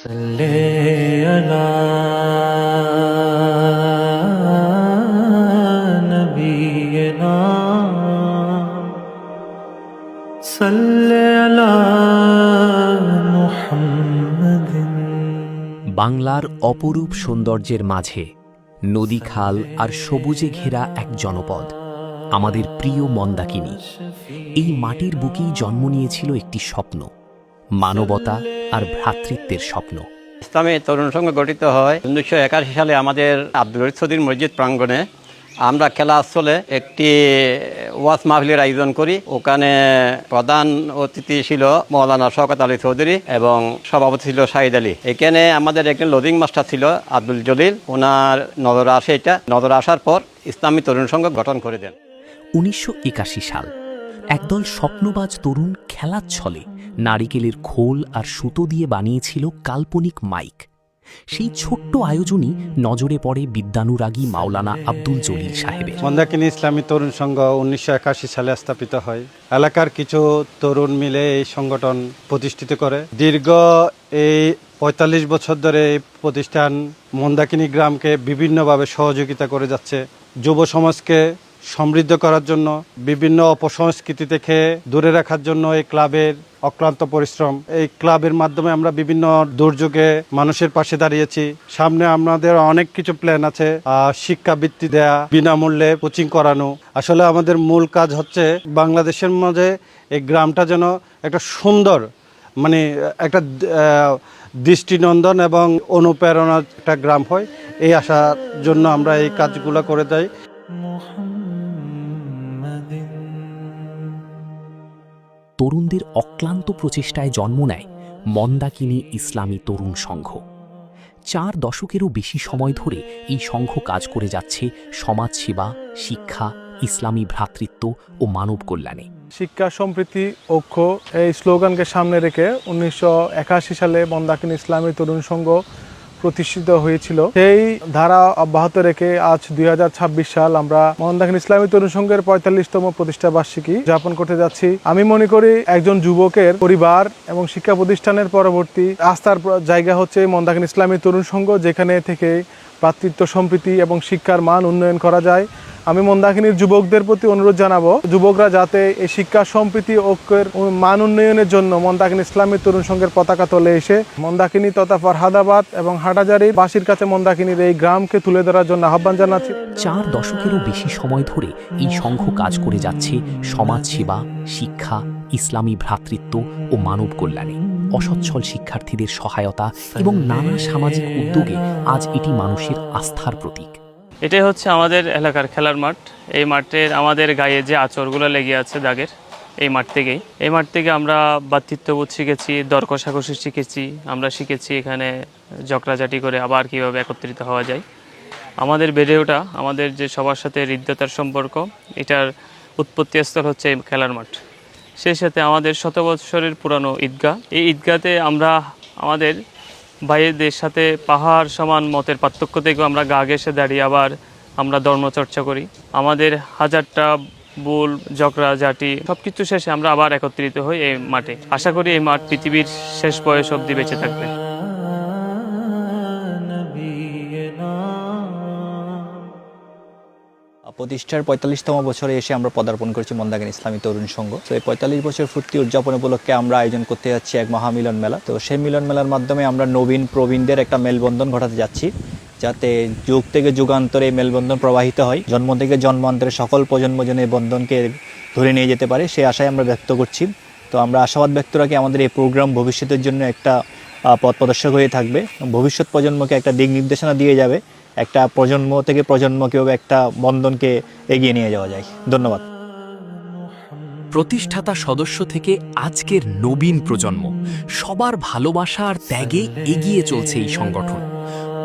صلی علی نبینا صلی علی মুহাম্মাদ। বাংলার অপরূপ সৌন্দর্যের মাঝে নদী, খাল আর সবুজে ঘেরা এক জনপদ আমাদের প্রিয় মন্দাকিনী। এই মাটির বুকেই জন্ম নিয়েছিল একটি স্বপ্ন, মানবতা আর ভ্রাতৃত্বের স্বপ্ন। ইসলামী তরুণ সংঘ গঠিত হয় 1981 সালে আমাদের আব্দুল রহিদ চৌধুরীর মসজিদ প্রাঙ্গণে। আমরা খেলা আসলে একটি ওয়াজ মাহফিলের আয়োজন করি। ওখানে প্রধান অতিথি ছিল মৌলানা শওকত আলী চৌধুরী এবং সভাপতি ছিল শাহিদ আলী। এখানে আমাদের একজন লোডিং মাস্টার ছিল আব্দুল জলিল। ওনার নজর আসে, এটা নজর আসার পর ইসলামী তরুণ সংঘ গঠন করে দেন। 1981 সাল একদল স্বপ্নবাজ তরুণ খেলার ছলে নারিকেলের খোল আর সুতো দিয়ে বানিয়েছিল কাল্পনিক মাইক। সেই ছোট্ট আয়োজনই নজরে পড়ে বিদ্যানুরাগী মাওলানা আব্দুল জলিল সাহেবের। মন্দাকিনী ইসলামী তরুণ সংঘ 1981 সালে স্থাপিত হয়। এলাকার কিছু তরুণ মিলে এই সংগঠন প্রতিষ্ঠিত করে। দীর্ঘ এই 45 বছর ধরে এই প্রতিষ্ঠান মন্দাকিনী গ্রামকে বিভিন্নভাবে সহযোগিতা করে যাচ্ছে। যুব সমাজকে সমৃদ্ধ করার জন্য, বিভিন্ন অপসংস্কৃতি থেকে দূরে রাখার জন্য এই ক্লাবের অক্লান্ত পরিশ্রম। এই ক্লাবের মাধ্যমে আমরা বিভিন্ন দুর্যোগে মানুষের পাশে দাঁড়িয়েছি। সামনে আমাদের অনেক কিছু প্ল্যান আছে, শিক্ষাবৃত্তি দেয়া, বিনামূল্যে কোচিং করানো। আসলে আমাদের মূল কাজ হচ্ছে বাংলাদেশের মাঝে এই গ্রামটা যেন একটা সুন্দর, মানে একটা দৃষ্টিনন্দন এবং অনুপ্রেরণার একটা গ্রাম হয়। এই আশার জন্য আমরা এই কাজগুলো করে যাই। তরুণদের অক্লান্ত প্রচেষ্টায় জন্ম নেয় মন্দাকিনী ইসলামী তরুণ সংঘ। 4 দশকেরও বেশি সময় ধরে এই সংঘ কাজ করে যাচ্ছে সমাজসেবা, শিক্ষা, ইসলামী ভ্রাতৃত্ব ও মানব কল্যাণে। শিক্ষা, সম্প্রীতি, ঐক্য এই স্লোগানকে সামনে রেখে 1981 সালে মন্দাকিনী ইসলামী তরুণ সংঘ প্রতিষ্ঠিত হয়েছিল। সেই ধারা অব্যাহত রেখে আজ 2026 সাল আমরা মন্দাকিনী ইসলামী তরুণ সংঘের 45তম প্রতিষ্ঠা বার্ষিকী উদযাপন করতে যাচ্ছি। আমি মনে করি একজন যুবকের পরিবার এবং শিক্ষা প্রতিষ্ঠানের পরবর্তী আস্থার জায়গা হচ্ছে মন্দাকিনী ইসলামী তরুণ সংঘ, যেখানে থেকে ভ্রাতৃত্ব, সম্প্রীতি এবং শিক্ষার মান উন্নয়ন করা যায়। আমি মন্দাকিনীর যুবকদের প্রতি অনুরোধ জানাবো, যুবকরা যাতে এই শিক্ষা, সম্প্রীতি, ঐক্যের মান উন্নয়নের জন্য মন্দাকিনী ইসলামী তরুণ সংঘের পতাকা তলে এসে মন্দাকিনী তথা ফরহাদাবাদ এবং হাটাজারির বাসীর কাছে মন্দাকিনীর এই গ্রামকে তুলে ধরার জন্য আহ্বান জানাচ্ছি। 4 দশকেরও বেশি সময় ধরে এই সংঘ কাজ করে যাচ্ছে সমাজসেবা, শিক্ষা, ইসলামী ভ্রাতৃত্ব ও মানব কল্যাণে। অসচ্ছল শিক্ষার্থীদের সহায়তা এবং নানা সামাজিক উদ্যোগে আজ এটি মানুষের আস্থার প্রতীক। এটাই হচ্ছে আমাদের এলাকার খেলার মাঠ। এই মাঠের আমাদের গায়ে যে আচরগুলো লেগে আছে দাগের, এই মাঠ থেকে আমরা ভ্রাতৃত্ববোধ শিখেছি, দর কষাকষি শিখেছি, আমরা শিখেছি এখানে ঝগড়াঝাটি করে আবার কীভাবে একত্রিত হওয়া যায়। আমাদের বেড়ে ওঠা, আমাদের যে সবার সাথে হৃদ্যতার সম্পর্ক, এটার উৎপত্তিস্থল হচ্ছে এই খেলার মাঠ। সেই সাথে আমাদের 100 বছরের পুরানো ঈদগাহ। এই ঈদগাহতে আমরা আমাদের ভাইদের সাথে পাহাড় সমান মতের পার্থক্য থেকেও আমরা গা ঘেঁষে দাঁড়িয়ে আবার আমরা ধর্মচর্চা করি। আমাদের হাজারটা ভুল, ঝগড়াঝাটি সব কিছু শেষে আমরা আবার একত্রিত হই এই মাঠে। আশা করি এই মাঠ পৃথিবীর শেষ বয়স অবধি বেঁচে থাকবে। প্রতিষ্ঠার 45তম বছরে এসে আমরা পদার্পণ করেছি মন্দাকিনী ইসলামী তরুণ সংঘ। তো এই 45 বছর পূর্তি উদযাপন উপলক্ষে আমরা আয়োজন করতে যাচ্ছি এক মহামিলন মেলা। তো সেই মিলন মেলার মাধ্যমে আমরা নবীন প্রবীণদের একটা মেলবন্ধন ঘটাতে যাচ্ছি, যাতে যুগ থেকে যুগান্তরে মেলবন্ধন প্রবাহিত হয়, জন্ম থেকে জন্মান্তরে সকল প্রজন্ম যেন এই বন্ধনকে ধরে নিয়ে যেতে পারে, সেই আশায় আমরা ব্যক্ত করছি। তো আমরা আশাবাদ ব্যক্ত রাখি আমাদের এই প্রোগ্রাম ভবিষ্যতের জন্য একটা পথ প্রদর্শক হয়ে থাকবে, ভবিষ্যৎ প্রজন্মকে একটা দিক নির্দেশনা দিয়ে যাবে, একটা প্রজন্ম থেকে প্রজন্ম কীভাবে একটা বন্ধনকে এগিয়ে নিয়ে যাওয়া যায়। ধন্যবাদ। প্রতিষ্ঠাতা সদস্য থেকে আজকের নবীন প্রজন্ম সবার ভালোবাসা আর ত্যাগে এগিয়ে চলছে এই সংগঠন।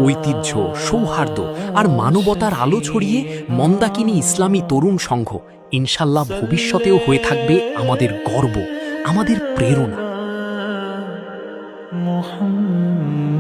ঐতিহ্য, সৌহার্দ্য আর মানবতার আলো ছড়িয়ে মন্দাকিনী ইসলামী তরুণ সংঘ ইনশাল্লাহ ভবিষ্যতেও হয়ে থাকবে আমাদের গর্ব, আমাদের প্রেরণা। মুহাম্মাদিন।